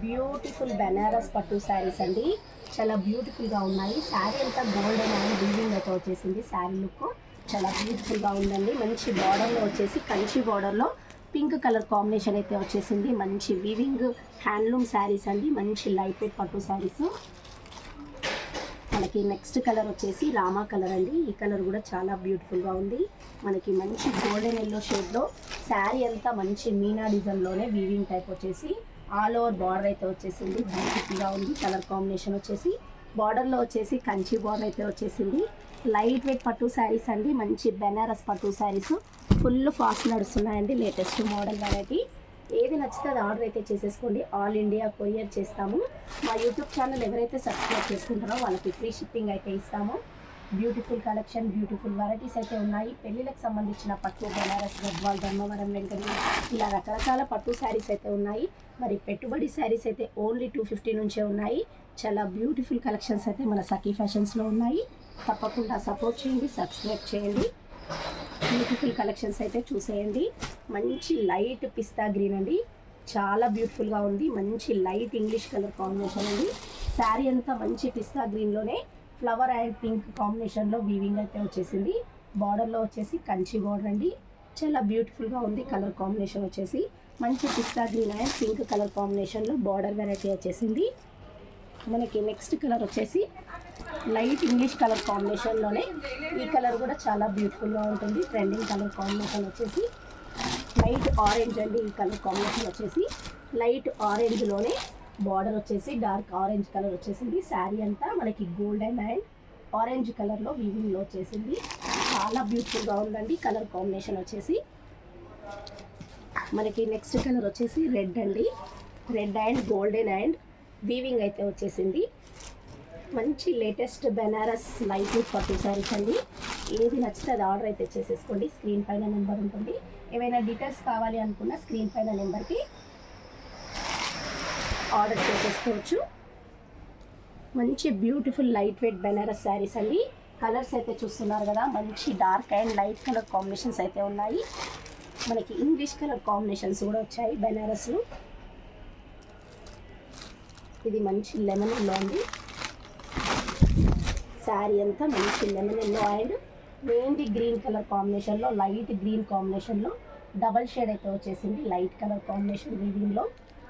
Beautiful Banaras పట్టు శారీస్ అండి. చాలా బ్యూటిఫుల్గా ఉన్నాయి. శారీ అంతా గోల్డెన్ అండ్ వీవింగ్ అయితే వచ్చేసింది. శారీ లుక్ చాలా బ్యూటిఫుల్గా ఉందండి. మంచి బార్డర్లో వచ్చేసి కంచి బార్డర్లో పింక్ కలర్ కాంబినేషన్ అయితే వచ్చేసింది. మంచి వీవింగ్ హ్యాండ్లూమ్ శారీస్ అండి. మంచి లైట్ వెయిట్ పట్టు శారీస్. మనకి నెక్స్ట్ కలర్ వచ్చేసి రామా కలర్ అండి. ఈ కలర్ కూడా చాలా బ్యూటిఫుల్గా ఉంది. మనకి మంచి గోల్డెన్ ఎల్లో షేడ్లో శారీ అంతా మంచి మీనా డిజైన్లోనే వీవింగ్ టైప్ వచ్చేసి ఆల్ ఓవర్ బార్డర్ అయితే వచ్చేసింది. బ్యూటిఫుల్గా ఉంది. కలర్ కాంబినేషన్ వచ్చేసి బార్డర్లో వచ్చేసి కంచి బార్డర్ అయితే వచ్చేసింది. లైట్ వెయిట్ పట్టు శారీస్ అండి. మంచి బెనారస్ పట్టు శారీస్ ఫుల్ ఫాస్ట్ నడుస్తున్నాయండి. Latest model variety. ఏది నచ్చితే అది ఆర్డర్ అయితే చేసేసుకోండి. ఆల్ ఇండియా కొరియర్ చేస్తాము. మా యూట్యూబ్ ఛానల్ ఎవరైతే సబ్స్క్రైబ్ చేసుకుంటారో వాళ్ళకి ఫ్రీ షిప్పింగ్ అయితే ఇస్తాము. బ్యూటిఫుల్ కలెక్షన్, బ్యూటిఫుల్ వెరైటీస్ అయితే ఉన్నాయి. పెళ్ళిళ్ళకి సంబంధించిన పట్టు, బెనారస్, గద్వాల్, ధర్మవరం, వెంకటగిరి ఇలా రకరకాల పట్టు శారీస్ అయితే ఉన్నాయి. మరి పెట్టుబడి శారీస్ అయితే ఓన్లీ 250 నుంచే ఉన్నాయి. చాలా బ్యూటిఫుల్ కలెక్షన్స్ అయితే మన సఖీ ఫ్యాషన్స్లో ఉన్నాయి. తప్పకుండా సపోర్ట్ చేయండి, సబ్స్క్రైబ్ చేయండి. బ్యూటిఫుల్ కలెక్షన్స్ అయితే చూసేయండి. మంచి లైట్ పిస్తా గ్రీన్ అండి. చాలా బ్యూటిఫుల్గా ఉంది. మంచి లైట్ ఇంగ్లీష్ కలర్ కాంబినేషన్ అండి. శారీ అంతా మంచి పిస్తా గ్రీన్లోనే ఫ్లవర్ అండ్ పింక్ కాంబినేషన్లో వీవింగ్ అయితే వచ్చేసింది. బార్డర్లో వచ్చేసి కంచి బార్డర్ అండి. చాలా బ్యూటిఫుల్గా ఉంది. కలర్ కాంబినేషన్ వచ్చేసి మంచి పిస్తా గ్రీన్ అండ్ పింక్ కలర్ కాంబినేషన్లో బార్డర్ వెరైటీ వచ్చేసింది. మనకి నెక్స్ట్ కలర్ వచ్చేసి లైట్ ఇంగ్లీష్ కలర్ కాంబినేషన్లోనే ఈ కలర్ కూడా చాలా బ్యూటిఫుల్గా ఉంటుంది. ట్రెండింగ్ కలర్ కాంబినేషన్ వచ్చేసి లైట్ ఆరెంజ్ అండి. ఈ కలర్ కాంబినేషన్ వచ్చేసి లైట్ ఆరెంజ్లోనే బార్డర్ వచ్చేసి డార్క్ ఆరెంజ్ కలర్ వచ్చేసింది. శారీ అంతా మనకి గోల్డెన్ అండ్ ఆరెంజ్ కలర్లో వీవింగ్లో వచ్చేసింది. చాలా బ్యూటిఫుల్గా ఉందండి. కలర్ కాంబినేషన్ వచ్చేసి మనకి నెక్స్ట్ కలర్ వచ్చేసి రెడ్ అండి. Red and golden and weaving అయితే వచ్చేసింది. మంచి లేటెస్ట్ బెనారస్ లైట్ వెయిట్ పట్టు శారీస్ అండి. ఏది నచ్చితే అది ఆర్డర్ అయితే చేసేసుకోండి. స్క్రీన్ పైన నెంబర్ ఉంటుంది. ఏమైనా డీటెయిల్స్ కావాలి అనుకున్న స్క్రీన్ పైన నెంబర్కి ఆర్డర్ చేసేసుకోవచ్చు. మంచి beautiful light weight Banaras saris అండి. కలర్స్ అయితే చూస్తున్నారు కదా. మంచి dark and light colour combinations అయితే ఉన్నాయి. మనకి ఇంగ్లీష్ కలర్ కాంబినేషన్స్ కూడా వచ్చాయి బెనారస్లో. ఇది మంచి లెమన్ ఎల్లో అండి. శారీ అంతా మంచి లెమన్ ఎల్లో అండ్ మెయిన్ది గ్రీన్ కలర్ కాంబినేషన్లో లైట్ గ్రీన్ కాంబినేషన్లో డబల్ షేడ్ అయితే వచ్చేసింది. లైట్ కలర్ కాంబినేషన్ వీవింగ్లో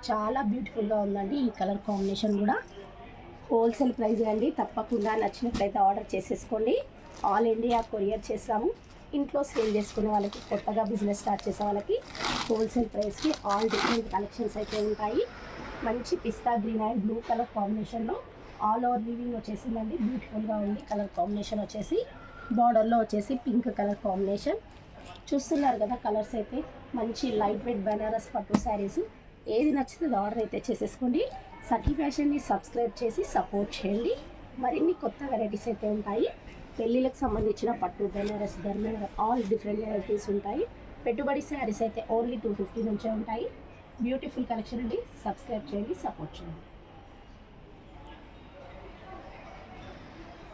చాలా బ్యూటిఫుల్గా ఉందండి. ఈ కలర్ కాంబినేషన్ కూడా హోల్సేల్ ప్రైస్ అండి. తప్పకుండా నచ్చినట్లయితే ఆర్డర్ చేసేసుకోండి. ఆల్ ఇండియా కొరియర్ చేస్తాము. ఇంట్లో సేల్ చేసుకునే వాళ్ళకి, కొత్తగా బిజినెస్ స్టార్ట్ చేసే వాళ్ళకి హోల్సేల్ ప్రైస్కి ఆల్ డిఫరెంట్ కలెక్షన్స్ అయితే ఉంటాయి. మంచి పిస్తా గ్రీన్ అండ్ బ్లూ కలర్ కాంబినేషన్లో ఆల్ ఓవర్ వీవింగ్ వచ్చేసిందండి. బ్యూటిఫుల్గా ఉంది. కలర్ కాంబినేషన్ వచ్చేసి బార్డర్లో వచ్చేసి పింక్ కలర్ కాంబినేషన్ చూస్తున్నారు కదా. కలర్స్ అయితే మంచి లైట్ వెయిట్ బెనారస్ పట్టు శారీస్. ఏది నచ్చితే ఆర్డర్ అయితే చేసేసుకోండి. సఖీ ఫ్యాషన్ని సబ్స్క్రైబ్ చేసి సపోర్ట్ చేయండి. మరిన్ని కొత్త వెరైటీస్ అయితే ఉంటాయి. పెళ్ళిళ్ళకి సంబంధించిన పట్టు, Banaras, Dharmavaram all different varieties ఉంటాయి. పెట్టుబడి శారీస్ అయితే ఓన్లీ 250 నుంచే ఉంటాయి. బ్యూటిఫుల్ కలెక్షన్ అండి. సబ్స్క్రైబ్ చేయండి, సపోర్ట్ చేయండి.